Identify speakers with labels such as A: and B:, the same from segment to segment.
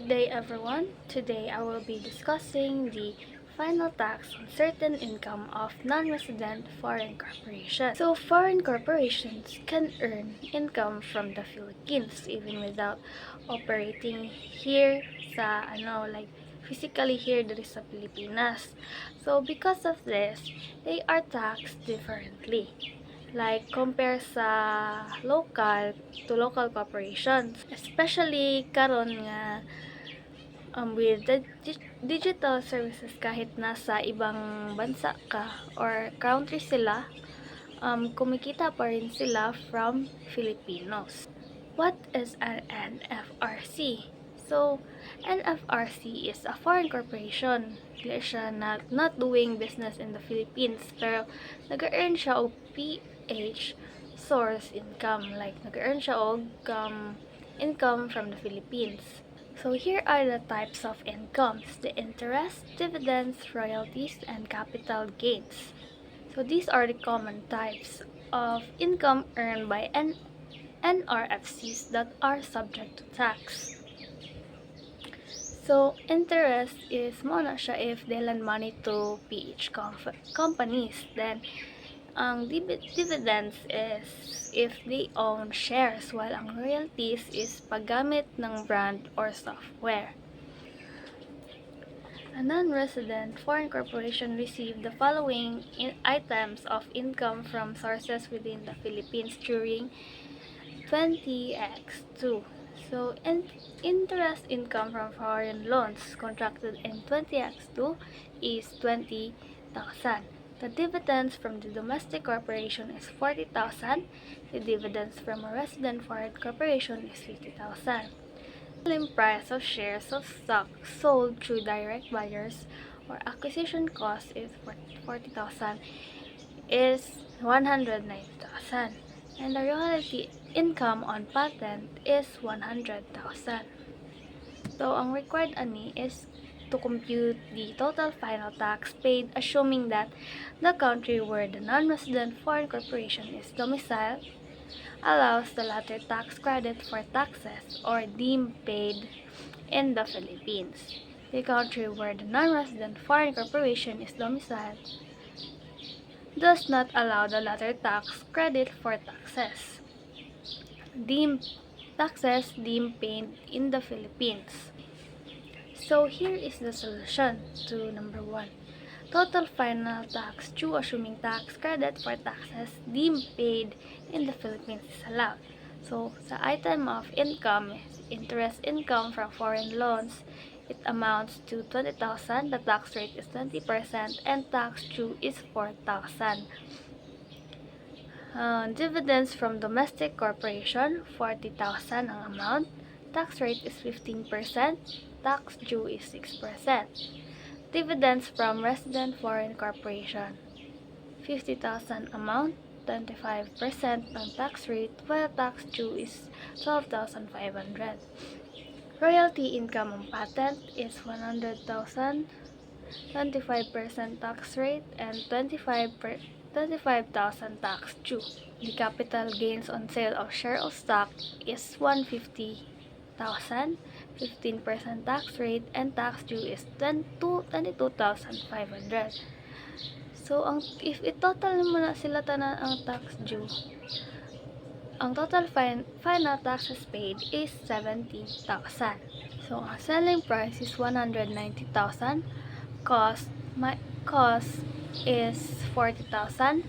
A: Good day everyone. Today I will be discussing the final tax on certain income of non-resident foreign corporations. So foreign corporations can earn income from the Philippines even without operating here sa physically here dito sa Pilipinas. So because of this, they are taxed differently. Like compare sa local corporations, especially karon nga with the digital services, kahit nasa ibang bansa ka or country sila, kumikita pa rin sila from Filipinos. What is an NFRC? So, NFRC is a foreign corporation. Dili siya not doing business in the Philippines, pero nag-earn siya og PH source income. Like, nag-earn siya og income from the Philippines. So, here are the types of incomes: the interest, dividends, royalties, and capital gains. So, these are the common types of income earned by NRFCs that are subject to tax. So, interest is mo na siya if they lend money to PH companies. Then, ang dividends is if they own shares, while ang royalties is paggamit ng brand or software. A non-resident foreign corporation received the following items of income from sources within the Philippines during 20x2. So, interest income from foreign loans contracted in 20x2 is 20,000. The dividends from the domestic corporation is 40,000. The dividends from a resident foreign corporation is 50,000. The selling price of shares of stock sold through direct buyers or acquisition cost is 40,000 is 190,000. And the royalty income on patent is 100,000. So, ang required ani is to compute the total final tax paid, assuming that the country where the non-resident foreign corporation is domiciled allows the latter tax credit for taxes or deemed paid in the Philippines. The country where the non-resident foreign corporation is domiciled does not allow the latter tax credit for taxes deemed paid in the Philippines. So here is the solution to number 1. Total final tax due assuming tax credit for taxes deemed paid in the Philippines is allowed. So sa item of income, interest income from foreign loans, it amounts to 20,000, the tax rate is 20%, and tax due is 4,000. Dividends from domestic corporation, 40,000 ang amount, tax rate is 15%, tax due is 6%. Dividends from resident foreign corporation, 50,000 amount, 25% ang tax rate, while tax due is 12,500. Royalty income on patent is 100,000, 25% tax rate, and 25,000 tax due. The capital gains on sale of share of stock is 150,000, 15% tax rate, and tax due is 22,500. So, if i-total mo na sila tanan ang tax due, ang total final taxes paid is 70,000. So, ang selling price is 190,000. Cost is 40,000.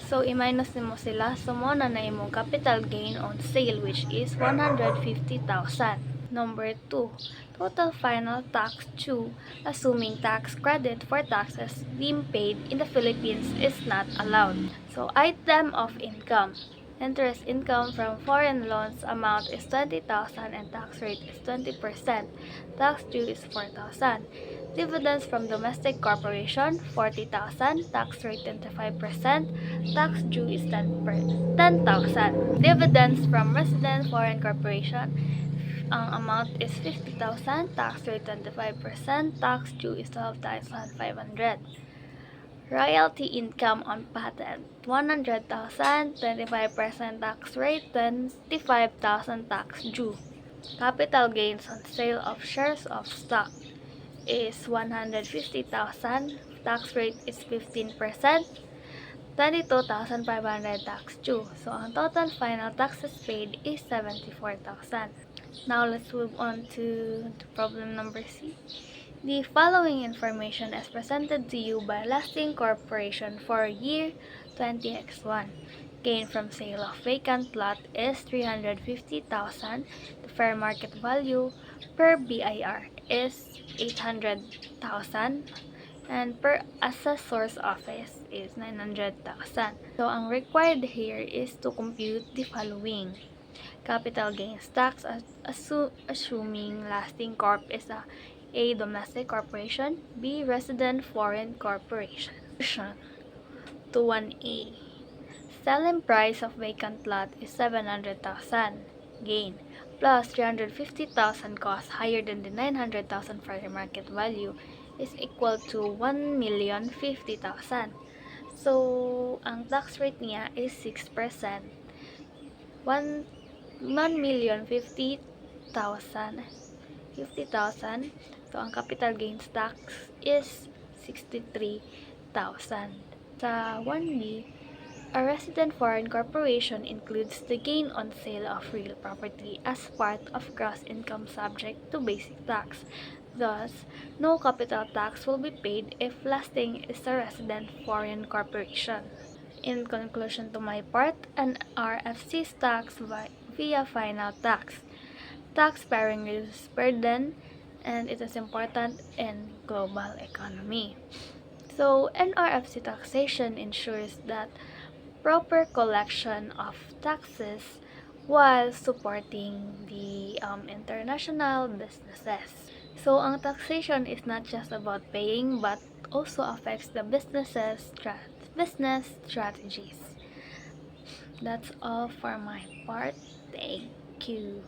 A: So, i-minus mo sila. So, mo na imong capital gain on sale, which is 150,000. Number 2. Total final tax due, assuming tax credit for taxes deemed paid in the Philippines is not allowed. So, item of income. Interest income from foreign loans amount is 20,000 and tax rate is 20%. Tax due is 4,000. Dividends from domestic corporation, 40,000. Tax rate 25%. Tax due is 10,000. Dividends from resident foreign corporation, ang amount is 50,000. Tax rate 25%. Tax due is 12,500. Royalty income on patent, 100,000, 25% tax rate, 25,000 tax due. Capital gains on sale of shares of stock is 150,000. Tax rate is 15%. 22,500 tax due. So, ang total final taxes paid is 74,000. Now, let's move on to problem number C. The following information is presented to you by Lasting Corporation for year 20x1. Gain from sale of vacant lot is 350,000. The fair market value per BIR is 800,000. And per assessor's office is 900,000. So, ang required here is to compute the following. Capital gains tax assuming Lasting Corp is A. Domestic corporation, B. Resident foreign corporation. To 1A. Selling price of vacant lot is 700,000. Gain plus 350,000 cost higher than the 900,000 fair market value is equal to 1,050,000. So, ang tax rate niya is 6%. 1,050,000. So, ang capital gains tax is 63,000. Sa 1B, a resident foreign corporation includes the gain on sale of real property as part of gross income subject to basic tax. Thus, no capital tax will be paid if Lasting is a resident foreign corporation. In conclusion to my part, an RFC is taxed via final tax. Tax sparing reduces burden, and it is important in global economy. So, NRFC taxation ensures that proper collection of taxes while supporting the international businesses. So, ang taxation is not just about paying but also affects the business strategies. That's all for my part. Thank you.